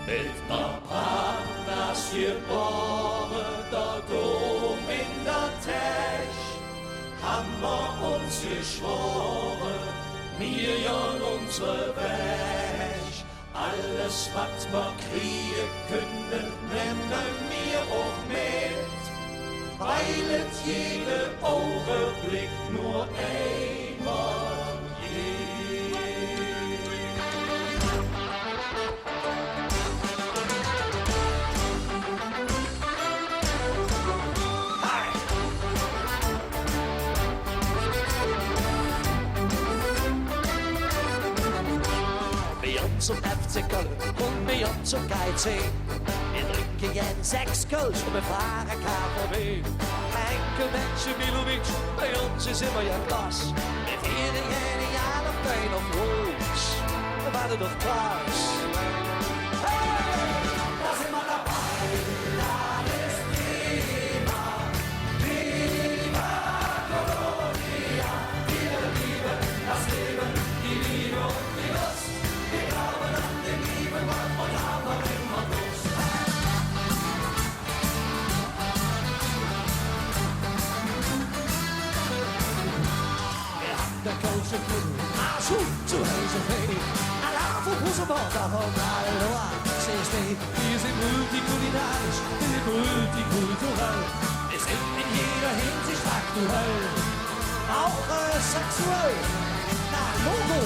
Mit der Hand das geboren, der Dom in der Tech, haben wir uns geschworen, wir jan unsere Weg. Alles, was wir kriegen können, nehmen wir auch mit, weil es jeden Augenblick nur einmal geht. Zum FC Köln und wir zum GC. Wir trinken jeden 6 Kölsch und wir fahren KVB. Enkel Menschen Milovic, bei uns ist immer ja Klasse. Wir feiern jeden Jahr noch Pain of Rose. Wir warten doch Klaas. Hey! Da sind wir dabei, das ist prima. Viva Colonia, wir lieben das Leben, die Liebe und die Lust. Wir glauben an den lieben Gott und haben immer Lust. Wir haben der Coach Arsch zu Hause weh. Alarm für Bussenbord, aber Aloha, CSD. Wir sind multikulinarisch, wir sind multikulturell. Wir sind in jeder Hinsicht aktuell, auch sexuell. Na, Logo.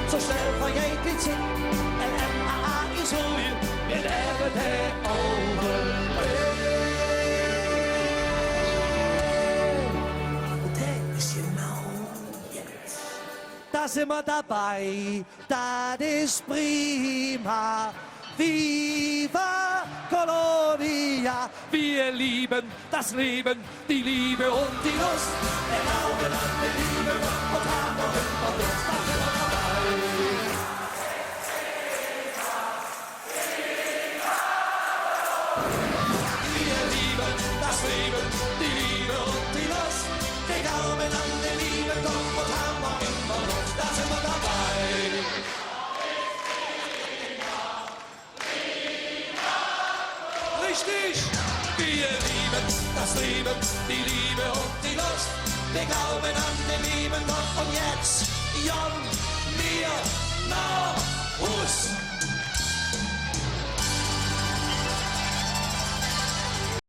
So schnell van JPC en MAA is hoeien. We leven het overleven. Dat is genau jetzt. Da sind wir dabei, das ist prima. Viva Colonia, wir lieben das Leben, die Liebe und die Lust. Wir glauben an die Liebe und haben noch immer Lust. Da sind wir dabei. Wir lieben das Leben, die Liebe und die Lust. Wir glauben an den lieben Gott und haben noch immer Lust. Da sind wir dabei. Richtig! Wir lieben das Leben, die Liebe und die Lust. Wir glauben an den lieben Gott und jetzt, Jan, mir, nach Hus.